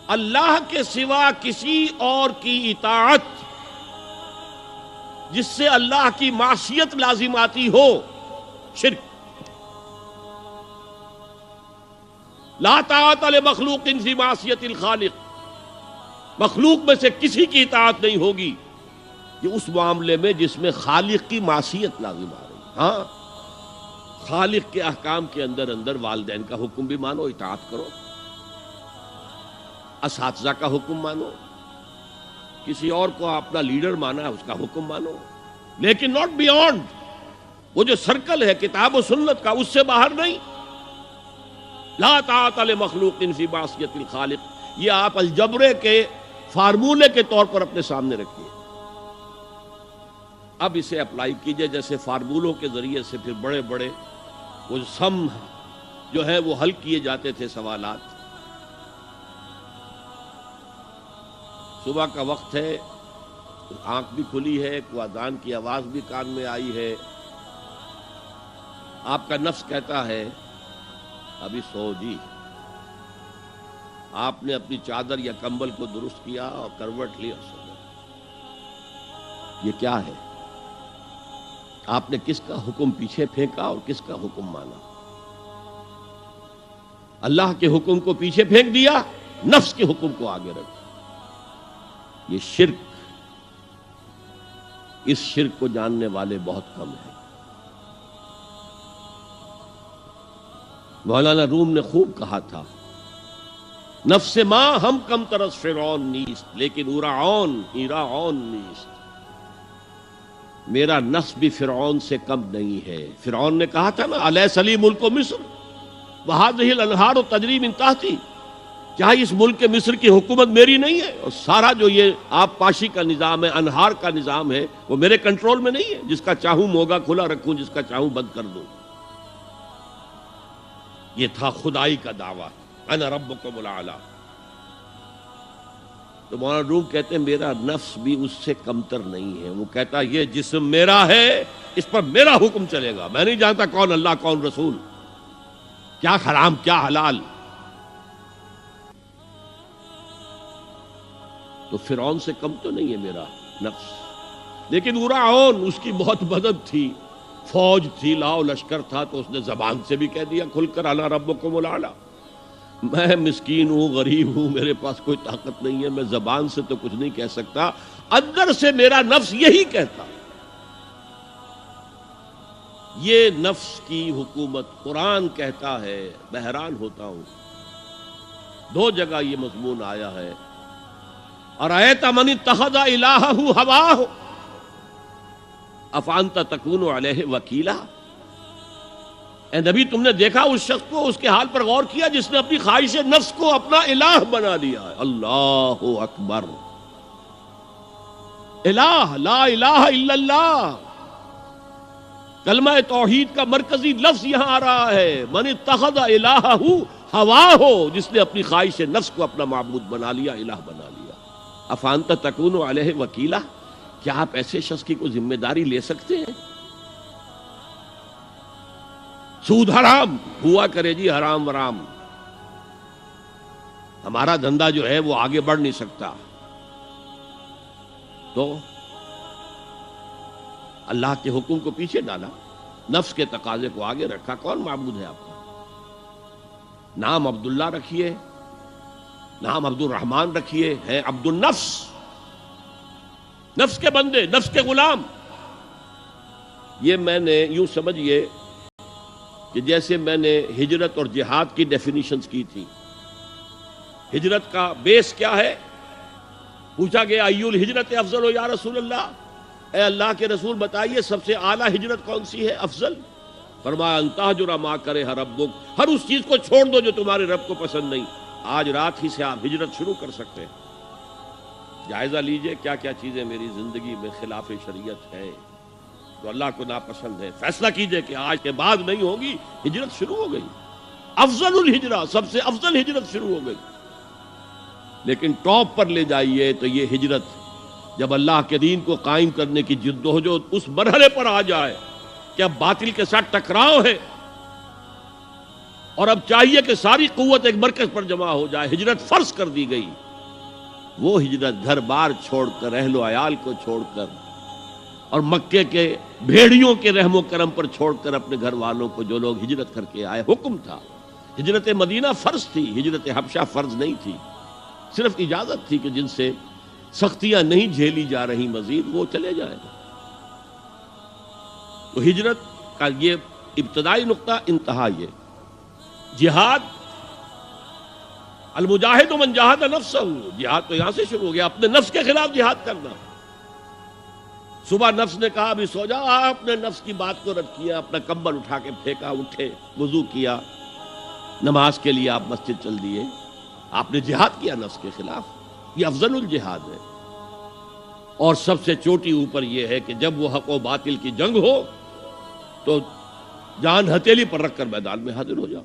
اللہ کے سوا کسی اور کی اطاعت جس سے اللہ کی معصیت لازم آتی ہو، شرک۔ لا طاعت لمخلوق فی معصیت الخالق، مخلوق میں سے کسی کی اطاعت نہیں ہوگی یہ اس معاملے میں جس میں خالق کی معصیت لازم آ رہی ہے۔ ہاں، خالق کے احکام کے اندر اندر والدین کا حکم بھی مانو، اطاعت کرو، اساتذہ کا حکم مانو، کسی اور کو اپنا لیڈر مانا ہے اس کا حکم مانو، لیکن ناٹ بیونڈ وہ جو سرکل ہے کتاب و سنت کا، اس سے باہر نہیں۔ لا طاعت لمخلوق فی معصیت الخالق، یہ آپ الجبرے کے فارمولے کے طور پر اپنے سامنے رکھیے۔ اب اسے اپلائی کیجئے، جیسے فارمولوں کے ذریعے سے پھر بڑے بڑے وہ سم جو ہے وہ حل کیے جاتے تھے سوالات۔ صبح کا وقت ہے، آنکھ بھی کھلی ہے، کوئی اذان کی آواز بھی کان میں آئی ہے، آپ کا نفس کہتا ہے ابھی سو جی۔ آپ نے اپنی چادر یا کمبل کو درست کیا اور کروٹ لی اور سو گئے۔ یہ کیا ہے؟ آپ نے کس کا حکم پیچھے پھینکا اور کس کا حکم مانا؟ اللہ کے حکم کو پیچھے پھینک دیا، نفس کے حکم کو آگے رکھا۔ یہ شرک، اس شرک کو جاننے والے بہت کم ہیں۔ مولانا روم نے خوب کہا تھا، نفس ما ہم کم ترس فرعون نیست لیکن ایراعون نیست۔ میرا نفس بھی فرعون سے کم نہیں ہے۔ فرعون نے کہا تھا نا الیس لی ملک مصر وہذہ الانہار تجری من تحتی، کیا اس ملک مصر کی حکومت میری نہیں ہے؟ اور سارا جو یہ آب پاشی کا نظام ہے، انہار کا نظام ہے، وہ میرے کنٹرول میں نہیں ہے؟ جس کا چاہوں موگا کھلا رکھوں، جس کا چاہوں بند کر دوں۔ یہ تھا خدائی کا دعویٰ، انا ربکم الاعلی۔ تو مولانا روم کہتے ہیں میرا نفس بھی اس سے کمتر نہیں ہے۔ وہ کہتا یہ جسم میرا ہے، اس پر میرا حکم چلے گا، میں نہیں جانتا کون اللہ کون رسول، کیا حرام کیا حلال۔ تو فرعون سے کم تو نہیں ہے میرا نفس، لیکن ایراعون اس کی بہت مدد تھی، فوج تھی، لاؤ لشکر تھا، تو اس نے زبان سے بھی کہہ دیا کھل کر انا ربکم الاعلی۔ میں مسکین ہوں، غریب ہوں، میرے پاس کوئی طاقت نہیں ہے، میں زبان سے تو کچھ نہیں کہہ سکتا، اندر سے میرا نفس یہی کہتا۔ یہ نفس کی حکومت قرآن کہتا ہے، میں حیران ہوتا ہوں۔ دو جگہ یہ مضمون آیا ہے، ارأیت من اتخذ الہہ ہواہ افانت تکون علیہ وکیلا۔ اے نبی تم نے دیکھا اس شخص کو، اس کے حال پر غور کیا جس نے اپنی خواہش نفس کو اپنا الہ بنا لیا ہے۔ اللہ اکبر، الہ، لا الہ الا اللہ، کلمہ توحید کا مرکزی لفظ یہاں آ رہا ہے، من اتخذ الہہ ہواہ، جس نے اپنی خواہش نفس کو اپنا معبود بنا لیا، الہ بنا لیا۔ افانت تکون علیہ وکیلا، کیا آپ ایسے شخص کی کوئی ذمہ داری لے سکتے ہیں؟ سود حرام ہوا کرے جی، حرام ورام، ہمارا دھندا جو ہے وہ آگے بڑھ نہیں سکتا۔ تو اللہ کے حکم کو پیچھے ڈالا، نفس کے تقاضے کو آگے رکھا۔ کون معبود ہے آپ کا؟ نام عبداللہ رکھیے، نام عبد الرحمن رکھیے، ہے عبد النفس، نفس کے بندے، نفس کے غلام۔ یہ میں نے یوں سمجھئے کہ جیسے میں نے ہجرت اور جہاد کی ڈیفینیشنز کی تھی۔ ہجرت کا بیس کیا ہے؟ پوچھا گیا ایو الہجرت افضل ہو یا رسول اللہ، اے اللہ کے رسول بتائیے سب سے اعلیٰ ہجرت کون سی ہے، افضل؟ فرمایا ان تہجر ما کرہ ربک، ہر اس چیز کو چھوڑ دو جو تمہارے رب کو پسند نہیں۔ آج رات ہی سے آپ ہجرت شروع کر سکتے ہیں۔ جائزہ لیجئے کیا کیا چیزیں میری زندگی میں خلاف شریعت ہے، تو اللہ کو ناپسند ہے، فیصلہ کیجئے کہ آج کے بعد نہیں ہوگی، ہجرت شروع ہو گئی، افضل الہجرہ، سب سے افضل ہجرت شروع ہو گئی۔ لیکن ٹاپ پر لے جائیے تو یہ ہجرت جب اللہ کے دین کو قائم کرنے کی جدوجہد اس مرحلے پر آ جائے کہ اب باطل کے ساتھ ٹکراؤ ہے، اور اب چاہیے کہ ساری قوت ایک مرکز پر جمع ہو جائے. ہجرت فرض کر دی گئی. وہ ہجرت گھر بار چھوڑ کر، اہل و عیال کو چھوڑ کر، اور مکے کے بھیڑیوں کے رحم و کرم پر چھوڑ کر اپنے گھر والوں کو جو لوگ ہجرت کر کے آئے. حکم تھا. ہجرت مدینہ فرض تھی، ہجرت حبشہ فرض نہیں تھی. صرف اجازت تھی کہ جن سے سختیاں نہیں جھیلی جا رہی مزید وہ چلے جائیں. تو ہجرت کا یہ ابتدائی نقطہ، انتہا یہ. جہاد، المجاہد من جاہد نفسہ، جہاد تو یہاں سے شروع ہو گیا، اپنے نفس کے خلاف جہاد کرنا. صبح نفس نے کہا ابھی سو جاؤ، آپ نے نفس کی بات کو رد کیا، اپنا کمبل اٹھا کے پھینکا، اٹھے، وضو کیا، نماز کے لیے آپ مسجد چل دیے. آپ نے جہاد کیا نفس کے خلاف. یہ افضل الجہاد ہے. اور سب سے چوٹی اوپر یہ ہے کہ جب وہ حق و باطل کی جنگ ہو تو جان ہتھیلی پر رکھ کر میدان میں حاضر ہو جاؤ.